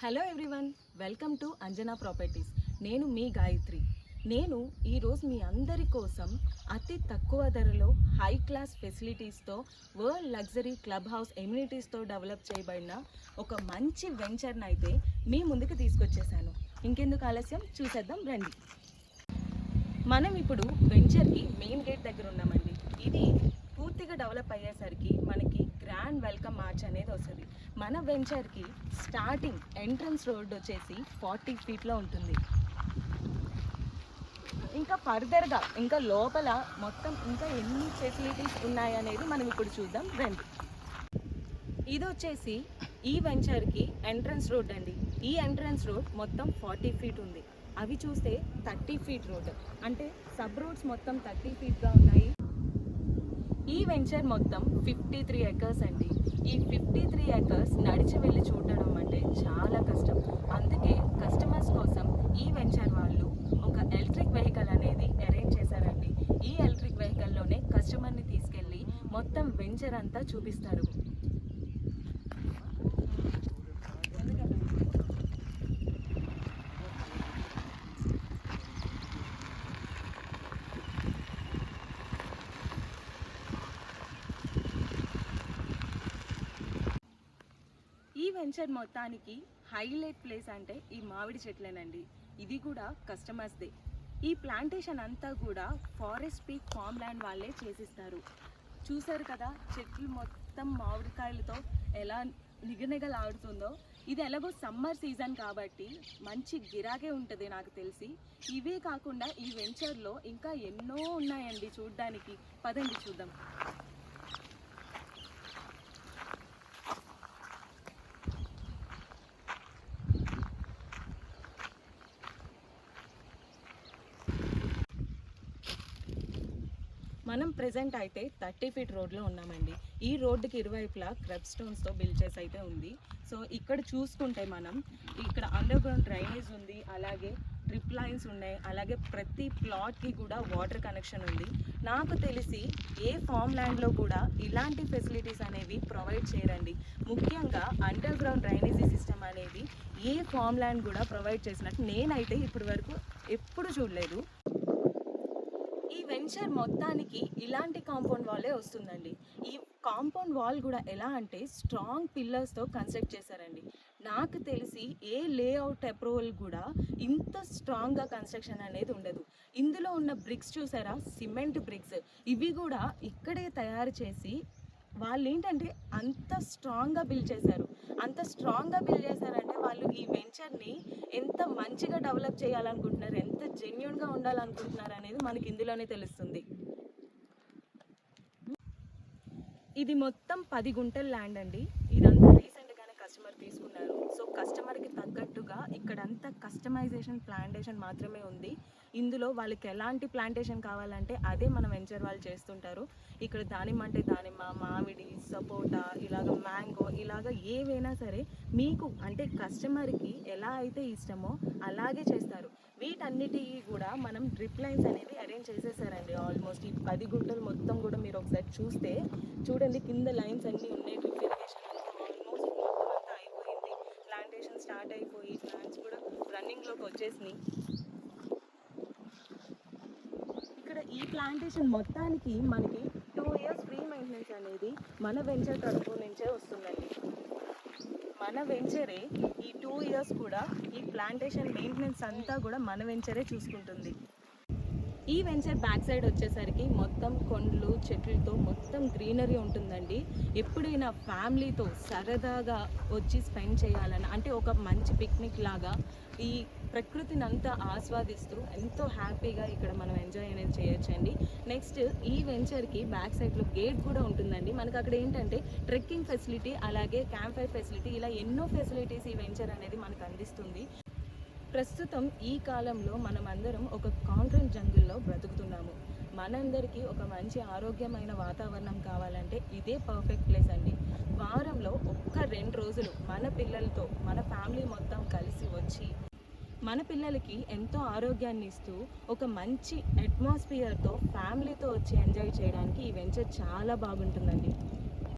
Hello everyone, welcome to Anjana properties. నేను మీ గాయత్రి. నేను ఈరోజు మీ అందరి కోసం అతి తక్కువ ధరలో హై క్లాస్ ఫెసిలిటీస్తో వరల్డ్ లగ్జరీ క్లబ్ హౌస్ ఎమ్యూనిటీస్తో డెవలప్ చేయబడిన ఒక మంచి వెంచర్ని అయితే మీ ముందుకు తీసుకొచ్చేసాను. ఇంకెందుకు ఆలస్యం, చూసేద్దాం రండి. మనం ఇప్పుడు వెంచర్కి మెయిన్ గేట్ దగ్గర ఉన్నామండి. ఇది పూర్తిగా డెవలప్ అయ్యేసరికి మనకి గ్రాండ్ వెల్కమ్ మార్చ్ అనేది వస్తుంది. మన వెంచర్కి స్టార్టింగ్ ఎంట్రన్స్ రోడ్ వచ్చేసి 40 ఫీట్లో ఉంటుంది. ఇంకా ఫర్దర్గా ఇంకా లోపల మొత్తం ఇంకా ఎన్ని ఫెసిలిటీస్ ఉన్నాయనేది మనం ఇప్పుడు చూద్దాం రండి. ఇది వచ్చేసి ఈ వెంచర్కి ఎంట్రన్స్ రోడ్ అండి. ఈ ఎంట్రన్స్ రోడ్ మొత్తం 40 ఫీట్ ఉంది. అవి చూస్తే 30 ఫీట్ రోడ్, అంటే సబ్ రోడ్స్ మొత్తం 30 ఫీట్గా ఉన్నాయి. ఈ వెంచర్ మొత్తం 53 ఎకర్స్ అండి. ఈ 53 ఎకర్స్ నడిచి వెళ్ళి చూడడం అంటే చాలా కష్టం. అందుకే కస్టమర్స్ కోసం ఈ వెంచర్ వాళ్ళు ఒక ఎలక్ట్రిక్ వెహికల్ అనేది అరేంజ్ చేశారండి. ఈ ఎలక్ట్రిక్ వెహికల్లోనే కస్టమర్ని తీసుకెళ్ళి మొత్తం వెంచర్ అంతా చూపిస్తారు. ఈ వెంచర్ మొత్తానికి హైలైట్ ప్లేస్ అంటే ఈ మామిడి చెట్లేనండి. ఇది కూడా కస్టమర్స్దే. ఈ ప్లాంటేషన్ అంతా కూడా ఫారెస్ట్ పీక్ ఫామ్ ల్యాండ్ వాళ్ళే చేసిస్తారు. చూసారు కదా చెట్లు మొత్తం మామిడికాయలతో ఎలా నిగనిగలాడుతుందో. ఇది ఎలాగో సమ్మర్ సీజన్ కాబట్టి మంచి గిరాకే ఉంటుంది నాకు తెలిసి. ఇవే కాకుండా ఈ వెంచర్లో ఇంకా ఎన్నో ఉన్నాయండి చూడ్డానికి. పదండి చూద్దాం. మనం ప్రెజెంట్ అయితే 30 ఫీట్ రోడ్లో ఉన్నామండి. ఈ రోడ్డుకి ఇరువైపులా క్రబ్ స్టోన్స్తో బిల్డ్ చేసి అయితే ఉంది. సో ఇక్కడ చూసుకుంటే మనం ఇక్కడ అండర్ గ్రౌండ్ డ్రైనేజ్ ఉంది, అలాగే డ్రిప్ లైన్స్ ఉన్నాయి, అలాగే ప్రతి ప్లాట్కి కూడా వాటర్ కనెక్షన్ ఉంది. నాకు తెలిసి ఏ ఫామ్ ల్యాండ్లో కూడా ఇలాంటి ఫెసిలిటీస్ అనేవి ప్రొవైడ్ చేయరండి. ముఖ్యంగా అండర్ గ్రౌండ్ డ్రైనేజీ సిస్టమ్ అనేది ఏ ఫామ్ ల్యాండ్ కూడా ప్రొవైడ్ చేసినట్టు నేనైతే ఇప్పటి వరకు ఎప్పుడు చూడలేదు. ఈ వెంచర్ మొత్తానికి ఇలాంటి కాంపౌండ్ వాలే వస్తుందండి. ఈ కాంపౌండ్ వాల్ కూడా ఎలా అంటే స్ట్రాంగ్ పిల్లర్స్తో కన్స్ట్రక్ట్ చేశారండి. నాకు తెలిసి ఏ లేఅవుట్ అప్రూవల్ కూడా ఇంత స్ట్రాంగ్గా కన్స్ట్రక్షన్ అనేది ఉండదు. ఇందులో ఉన్న బ్రిక్స్ చూసారా, సిమెంట్ బ్రిక్స్, ఇవి కూడా ఇక్కడే తయారు చేసి వాళ్ళు ఏంటంటే అంత స్ట్రాంగ్గా బిల్డ్ చేశారు. అంత స్ట్రాంగ్గా బిల్డ్ చేశారంటే వాళ్ళు ఈ వెంచర్ని ఎంత మంచిగా డెవలప్ చేయాలనుకుంటున్నారు, ఎంత జెన్యూన్గా ఉండాలనుకుంటున్నారు అనేది మనకి ఇందులోనే తెలుస్తుంది. ఇది మొత్తం 10 గుంటల ల్యాండ్ అండి. ఇదంతా రీసెంట్గానే కస్టమర్ తీసుకున్నారు. సో కస్టమర్కి తగ్గట్టుగా ఇక్కడంతా కస్టమైజేషన్ ప్లాంటేషన్ మాత్రమే ఉంది. ఇందులో వాళ్ళకి ఎలాంటి ప్లాంటేషన్ కావాలంటే అదే మన వెంచర్ వాళ్ళు చేస్తుంటారు. ఇక్కడ దానిమ్మ అంటే దానిమ్మ, మామిడి, సపోటా, ఇలాగ మ్యాంగో, ఇలాగ ఏవైనా సరే మీకు అంటే కస్టమర్కి ఎలా అయితే ఇష్టమో అలాగే చేస్తారు. వీటన్నిటికీ కూడా మనం డ్రిప్ లైన్స్ అనేవి అరేంజ్ చేసేసారండి. ఆల్మోస్ట్ ఈ 10 గుంటలు మొత్తం కూడా మీరు ఒకసారి చూస్తే చూడండి, కింద లైన్స్ అన్నీ ఉన్నాయి. డ్రిప్ ఇరిగేషన్ ఆల్మోస్ట్ మొత్తం అంతా అయిపోయింది. ప్లాంటేషన్ స్టార్ట్ అయిపోయి ప్లాంట్స్ కూడా రన్నింగ్లోకి వచ్చేసినాయి. ఇక్కడ ఈ ప్లాంటేషన్ మొత్తానికి మనకి 2 ఇయర్స్ ఫ్రీ మెయింటెనెన్స్ అనేది మన వెంచర్ తరఫు నుంచే వస్తుందండి. మన వెంచరే ఈ 2 ఇయర్స్ కూడా ఈ ప్లాంటేషన్ మెయింటెనెన్స్ అంతా కూడా మన వెంచరే చూసుకుంటుంది. ఈ వెంచర్ బ్యాక్ సైడ్ వచ్చేసరికి మొత్తం కొండలు చెట్లతో మొత్తం గ్రీనరీ ఉంటుందండి. ఎప్పుడైనా ఫ్యామిలీతో సరదాగా వచ్చి స్పెండ్ చేయాలని అంటే ఒక మంచి పిక్నిక్ లాగా ఈ ప్రకృతిని అంతా ఆస్వాదిస్తూ ఎంతో హ్యాపీగా ఇక్కడ మనం ఎంజాయ్ అనేది చేయొచ్చండి. నెక్స్ట్ ఈ వెంచర్కి బ్యాక్ సైడ్లో గేట్ కూడా ఉంటుందండి. మనకు అక్కడ ఏంటంటే ట్రెక్కింగ్ ఫెసిలిటీ, అలాగే క్యాంప్ ఫైర్ ఫెసిలిటీ, ఇలా ఎన్నో ఫెసిలిటీస్ ఈ వెంచర్ అనేది మనకు అందిస్తుంది. ప్రస్తుతం ఈ కాలంలో మనం అందరం ఒక కాంక్రీట్ జంగిల్లో బ్రతుకుతున్నాము. మనందరికీ ఒక మంచి ఆరోగ్యమైన వాతావరణం కావాలంటే ఇదే పర్ఫెక్ట్ ప్లేస్ అండి. వారంలో ఒక్క 2 రోజులు మన పిల్లలతో మన ఫ్యామిలీ మొత్తం కలిసి వచ్చి మన పిల్లలకి ఎంతో ఆరోగ్యాన్ని ఇస్తూ ఒక మంచి అట్మాస్ఫియర్తో ఫ్యామిలీతో వచ్చి ఎంజాయ్ చేయడానికి ఈ వెంచర్ చాలా బాగుంటుందండి.